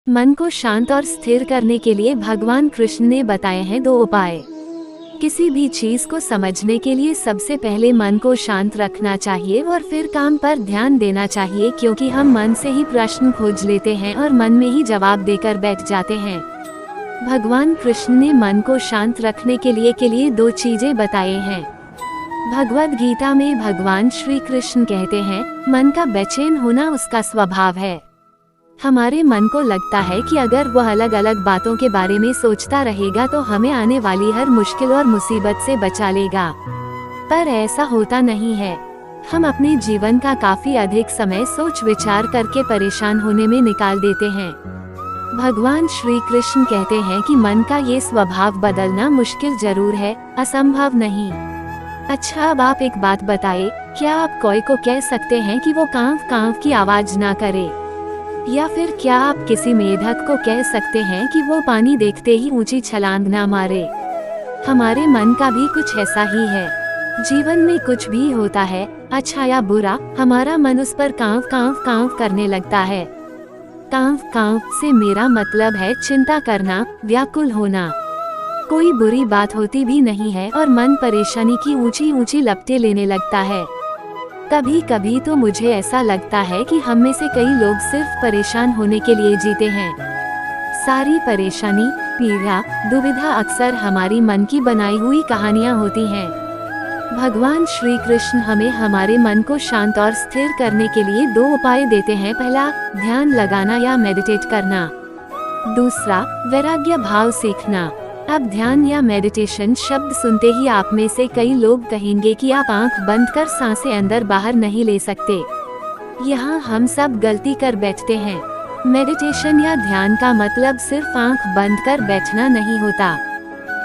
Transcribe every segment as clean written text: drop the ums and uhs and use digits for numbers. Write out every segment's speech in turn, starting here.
मन को शांत और स्थिर करने के लिए भगवान कृष्ण ने बताए हैं 2 उपाय। किसी भी चीज को समझने के लिए सबसे पहले मन को शांत रखना चाहिए और फिर काम पर ध्यान देना चाहिए, क्योंकि हम मन से ही प्रश्न खोज लेते हैं और मन में ही जवाब देकर बैठ जाते हैं। भगवान कृष्ण ने मन को शांत रखने के लिए 2 चीजें बताए हैं। भगवद गीता में भगवान श्री कृष्ण कहते हैं, मन का बेचैन होना उसका स्वभाव है। हमारे मन को लगता है कि अगर वह अलग अलग बातों के बारे में सोचता रहेगा तो हमें आने वाली हर मुश्किल और मुसीबत से बचा लेगा, पर ऐसा होता नहीं है। हम अपने जीवन का काफी अधिक समय सोच विचार करके परेशान होने में निकाल देते हैं। भगवान श्री कृष्ण कहते हैं कि मन का ये स्वभाव बदलना मुश्किल जरूर है, असंभव नहीं। अच्छा, अब आप एक बात बताइए, क्या आप कोई को कह सकते हैं कि वो कांव कांव की आवाज ना करे? या फिर क्या आप किसी मेढक को कह सकते हैं कि वो पानी देखते ही ऊंची छलांग ना मारे? हमारे मन का भी कुछ ऐसा ही है। जीवन में कुछ भी होता है, अच्छा या बुरा, हमारा मन उस पर कांव कांव कांव करने लगता है। कांव कांव से मेरा मतलब है चिंता करना, व्याकुल होना। कोई बुरी बात होती भी नहीं है और मन परेशानी की ऊंची ऊंची लपटें लेने लगता है। कभी कभी तो मुझे ऐसा लगता है कि हम में से कई लोग सिर्फ परेशान होने के लिए जीते हैं। सारी परेशानी, पीड़ा, दुविधा अक्सर हमारी मन की बनाई हुई कहानियां होती हैं। भगवान श्री कृष्ण हमें हमारे मन को शांत और स्थिर करने के लिए 2 उपाय देते हैं। पहला, ध्यान लगाना या मेडिटेट करना। दूसरा, वैराग्य भाव सीखना। अब ध्यान या मेडिटेशन शब्द सुनते ही आप में से कई लोग कहेंगे कि आप आंख बंद कर सांसें अंदर बाहर नहीं ले सकते। यहाँ हम सब गलती कर बैठते हैं। मेडिटेशन या ध्यान का मतलब सिर्फ आंख बंद कर बैठना नहीं होता।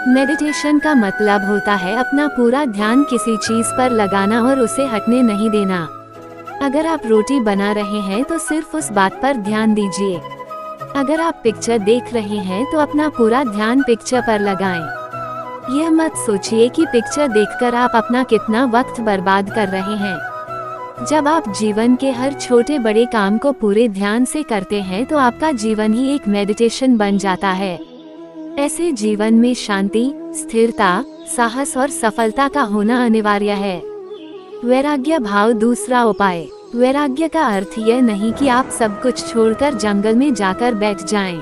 मेडिटेशन का मतलब होता है अपना पूरा ध्यान किसी चीज पर लगाना और उसे हटने नहीं देना। अगर आप रोटी बना रहे हैं तो सिर्फ उस बात पर ध्यान दीजिए। अगर आप पिक्चर देख रहे हैं तो अपना पूरा ध्यान पिक्चर पर लगाएं। यह मत सोचिए कि पिक्चर देखकर आप अपना कितना वक्त बर्बाद कर रहे हैं। जब आप जीवन के हर छोटे बड़े काम को पूरे ध्यान से करते हैं तो आपका जीवन ही एक मेडिटेशन बन जाता है। ऐसे जीवन में शांति, स्थिरता, साहस और सफलता का होना अनिवार्य है। वैराग्य भाव दूसरा उपाय। वैराग्य का अर्थ यह नहीं कि आप सब कुछ छोड़कर जंगल में जाकर बैठ जाएं।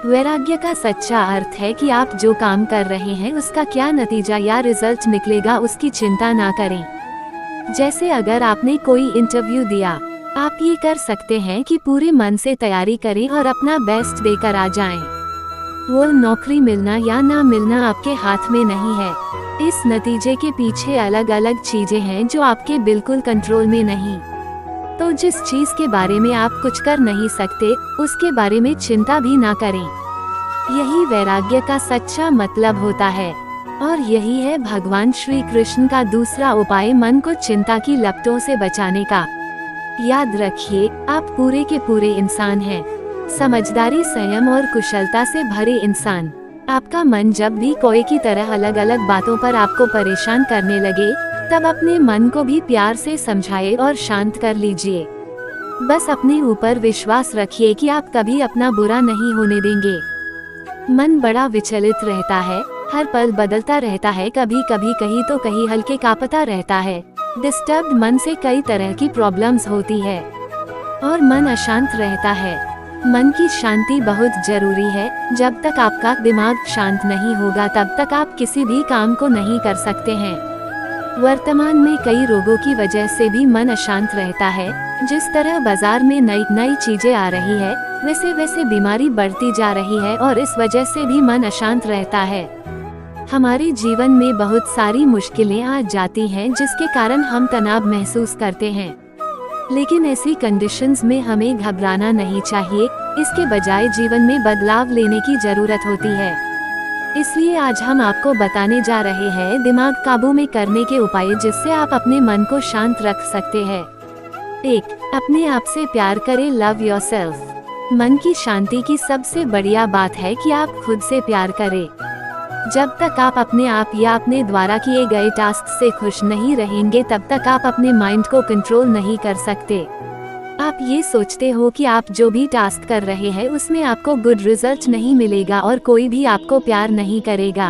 वैराग्य का सच्चा अर्थ है कि आप जो काम कर रहे हैं उसका क्या नतीजा या रिजल्ट निकलेगा उसकी चिंता ना करें। जैसे अगर आपने कोई इंटरव्यू दिया, आप ये कर सकते हैं कि पूरे मन से तैयारी करें और अपना बेस्ट देकर आ जाएं। वो नौकरी मिलना या ना मिलना आपके हाथ में नहीं है। इस नतीजे के पीछे अलग अलग चीजें हैं जो आपके बिल्कुल कंट्रोल में नहीं। तो जिस चीज के बारे में आप कुछ कर नहीं सकते, उसके बारे में चिंता भी ना करें। यही वैराग्य का सच्चा मतलब होता है। और यही है भगवान श्री कृष्ण का दूसरा उपाय, मन को चिंता की लपटों से बचाने का। याद रखिए, आप पूरे के पूरे इंसान हैं। समझदारी, संयम और कुशलता से भरे इंसान। आपका मन जब भी कोई की तरह अलग अलग बातों पर आपको परेशान करने लगे, तब अपने मन को भी प्यार से समझाए और शांत कर लीजिए। बस अपने ऊपर विश्वास रखिए कि आप कभी अपना बुरा नहीं होने देंगे। मन बड़ा विचलित रहता है, हर पल बदलता रहता है, कभी कभी कहीं तो कहीं हल्के कांपता रहता है। डिस्टर्ब्ड मन से कई तरह की प्रॉब्लम्स होती है और मन अशांत रहता है। मन की शांति बहुत जरूरी है। जब तक आपका दिमाग शांत नहीं होगा तब तक आप किसी भी काम को नहीं कर सकते हैं। वर्तमान में कई रोगों की वजह से भी मन अशांत रहता है। जिस तरह बाजार में नई नई चीजें आ रही है, वैसे वैसे बीमारी बढ़ती जा रही है और इस वजह से भी मन अशांत रहता है। हमारे जीवन में बहुत सारी मुश्किलें आ जाती हैं जिसके कारण हम तनाव महसूस करते हैं। लेकिन ऐसी कंडीशंस में हमें घबराना नहीं चाहिए। इसके बजाय जीवन में बदलाव लेने की जरूरत होती है। इसलिए आज हम आपको बताने जा रहे हैं दिमाग काबू में करने के उपाय, जिससे आप अपने मन को शांत रख सकते हैं। 1. अपने आप से प्यार करें। Love yourself. मन की शांति की सबसे बढ़िया बात है कि आप खुद से प्यार करें। जब तक आप अपने आप या अपने द्वारा किए गए टास्क से खुश नहीं रहेंगे, तब तक आप अपने माइंड को कंट्रोल नहीं कर सकते। आप ये सोचते हो कि आप जो भी टास्क कर रहे हैं उसमें आपको गुड रिजल्ट नहीं मिलेगा और कोई भी आपको प्यार नहीं करेगा।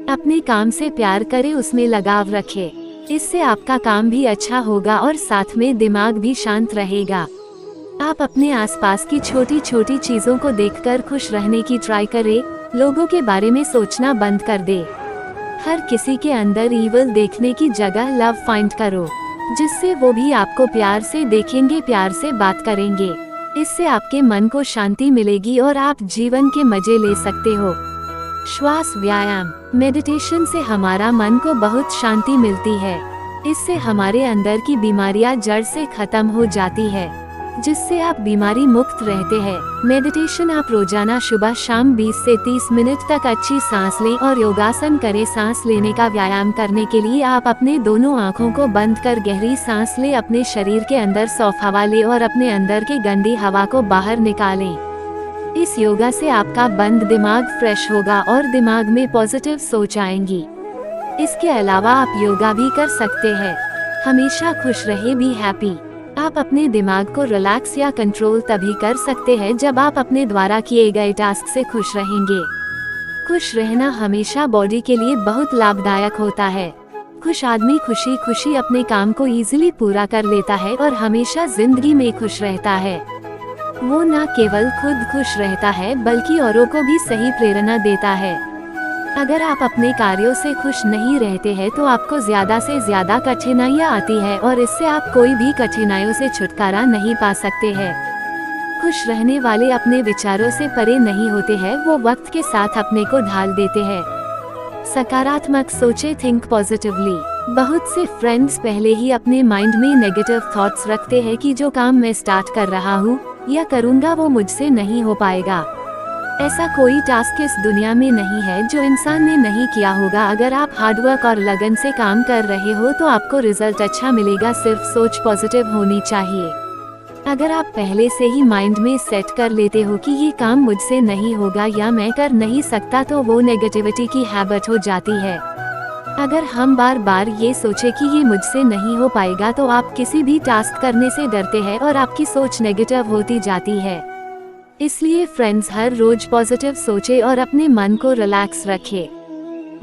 अपने काम से प्यार करें, उसमें लगाव रखें। इससे आपका काम भी अच्छा होगा और साथ में दिमाग भी शांत रहेगा। आप अपने आसपास की छोटी छोटी चीजों को देखकर खुश रहने की ट्राई करें। लोगों के बारे में सोचना बंद कर दे। हर किसी के अंदर ईविल देखने की जगह लव फाइंड करो, जिससे वो भी आपको प्यार से देखेंगे, प्यार से बात करेंगे। इससे आपके मन को शांति मिलेगी और आप जीवन के मजे ले सकते हो। श्वास व्यायाम, मेडिटेशन से हमारा मन को बहुत शांति मिलती है। इससे हमारे अंदर की बीमारियां जड़ से खत्म हो जाती है, जिससे आप बीमारी मुक्त रहते हैं। मेडिटेशन आप रोजाना सुबह शाम 20 से 30 मिनट तक अच्छी सांस लें और योगासन करें। सांस लेने का व्यायाम करने के लिए आप अपने दोनों आँखों को बंद कर गहरी सांस लें, अपने शरीर के अंदर साफ हवा लें और अपने अंदर की गंदी हवा को बाहर निकालें। इस योगा से आपका बंद दिमाग फ्रेश होगा और दिमाग में पॉजिटिव सोच आएंगी। इसके अलावा आप योगा भी कर सकते हैं। हमेशा खुश रहे, बी हैप्पी। आप अपने दिमाग को रिलैक्स या कंट्रोल तभी कर सकते हैं जब आप अपने द्वारा किए गए टास्क से खुश रहेंगे। खुश रहना हमेशा बॉडी के लिए बहुत लाभदायक होता है। खुश आदमी खुशी खुशी अपने काम को इजीली पूरा कर लेता है और हमेशा जिंदगी में खुश रहता है। वो न केवल खुद खुश रहता है बल्कि औरों को भी सही प्रेरणा देता है। अगर आप अपने कार्यों से खुश नहीं रहते हैं तो आपको ज्यादा से ज्यादा कठिनाइयाँ आती है और इससे आप कोई भी कठिनाइयों से छुटकारा नहीं पा सकते हैं। खुश रहने वाले अपने विचारों से परे नहीं होते हैं, वो वक्त के साथ अपने को ढाल देते हैं। सकारात्मक सोचे, थिंक पॉजिटिवली। बहुत से फ्रेंड्स पहले ही अपने माइंड में नेगेटिव थॉट्स रखते हैं कि जो काम मैं स्टार्ट कर रहा हूँ या करूँगा वो मुझसे नहीं हो पाएगा। ऐसा कोई टास्क इस दुनिया में नहीं है जो इंसान ने नहीं किया होगा। अगर आप हार्डवर्क और लगन से काम कर रहे हो तो आपको रिजल्ट अच्छा मिलेगा। सिर्फ सोच पॉजिटिव होनी चाहिए। अगर आप पहले से ही माइंड में सेट कर लेते हो कि ये काम मुझसे नहीं होगा या मैं कर नहीं सकता, तो वो नेगेटिविटी की हैबिट हो जाती है। अगर हम बार बार ये सोचे कि ये मुझसे नहीं हो पाएगा तो आप किसी भी टास्क करने से डरते हैं और आपकी सोच नेगेटिव होती जाती है। इसलिए फ्रेंड्स, हर रोज पॉजिटिव सोचे और अपने मन को रिलैक्स रखे।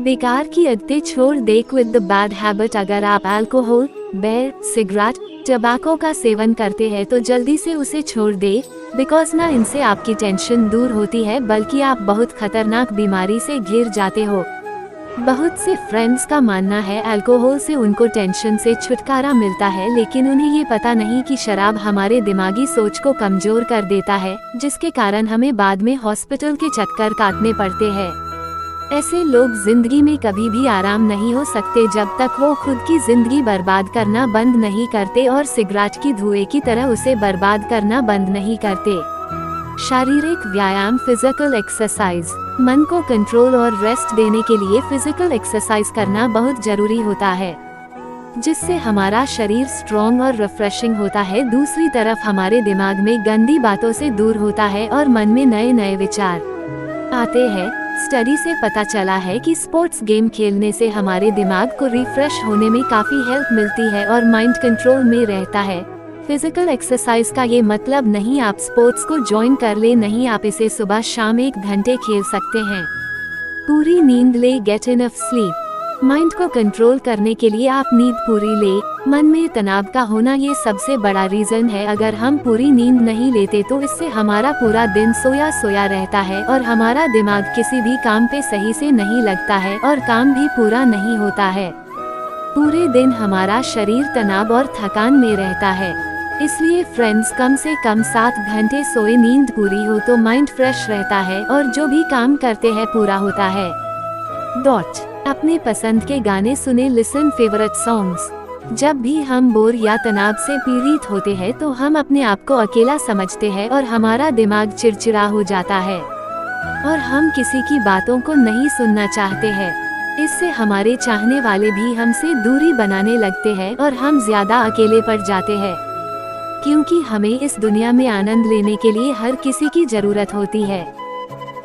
बेकार की आदतें छोड़ दे, क्विट द बैड हैबिट। अगर आप अल्कोहल, बेर, सिगरेट, टबैको का सेवन करते हैं तो जल्दी से उसे छोड़ दे, बिकॉज ना इनसे आपकी टेंशन दूर होती है बल्कि आप बहुत खतरनाक बीमारी से घिर जाते हो। बहुत से फ्रेंड्स का मानना है अल्कोहल से उनको टेंशन से छुटकारा मिलता है, लेकिन उन्हें ये पता नहीं कि शराब हमारे दिमागी सोच को कमजोर कर देता है, जिसके कारण हमें बाद में हॉस्पिटल के चक्कर काटने पड़ते हैं। ऐसे लोग जिंदगी में कभी भी आराम नहीं हो सकते जब तक वो खुद की जिंदगी बर्बाद करना बंद नहीं करते और सिगरेट की धुएं की तरह उसे बर्बाद करना बंद नहीं करते। शारीरिक व्यायाम, फिजिकल एक्सरसाइज। मन को कंट्रोल और रेस्ट देने के लिए फिजिकल एक्सरसाइज करना बहुत जरूरी होता है, जिससे हमारा शरीर स्ट्रॉन्ग और रिफ्रेशिंग होता है। दूसरी तरफ हमारे दिमाग में गंदी बातों से दूर होता है और मन में नए नए विचार आते हैं। स्टडी से पता चला है कि स्पोर्ट्स गेम खेलने से हमारे दिमाग को रिफ्रेश होने में काफी हेल्प मिलती है और माइंड कंट्रोल में रहता है। फिजिकल एक्सरसाइज का ये मतलब नहीं आप स्पोर्ट्स को ज्वाइन कर ले, नहीं, आप इसे सुबह शाम 1 घंटे खेल सकते हैं। पूरी नींद ले, गेट इनफ स्लीप। माइंड को कंट्रोल करने के लिए आप नींद पूरी ले। मन में तनाव का होना ये सबसे बड़ा रीजन है। अगर हम पूरी नींद नहीं लेते तो इससे हमारा पूरा दिन सोया सोया रहता है और हमारा दिमाग किसी भी काम पे सही से नहीं लगता है और काम भी पूरा नहीं होता है। पूरे दिन हमारा शरीर तनाव और थकान में रहता है। इसलिए फ्रेंड्स, कम से कम 7 घंटे सोए, नींद पूरी हो तो माइंड फ्रेश रहता है और जो भी काम करते हैं पूरा होता है। अपने पसंद के गाने सुने, लिसन फेवरेट सॉन्ग्स। जब भी हम बोर या तनाव से पीड़ित होते हैं तो हम अपने आप को अकेला समझते हैं और हमारा दिमाग चिड़चिड़ा हो जाता है और हम किसी की बातों को नहीं सुनना चाहते हैं। इससे हमारे चाहने वाले भी हमसे दूरी बनाने लगते हैं और हम ज्यादा अकेले पड़ जाते हैं, क्योंकि हमें इस दुनिया में आनंद लेने के लिए हर किसी की जरूरत होती है।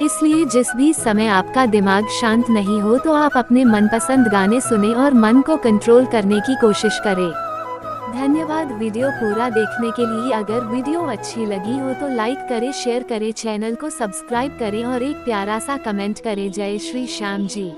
इसलिए जिस भी समय आपका दिमाग शांत नहीं हो तो आप अपने मनपसंद गाने सुने और मन को कंट्रोल करने की कोशिश करें। धन्यवाद वीडियो पूरा देखने के लिए। अगर वीडियो अच्छी लगी हो तो लाइक करें, शेयर करें, चैनल को सब्सक्राइब करें और एक प्यारा सा कमेंट करें। जय श्री श्याम जी।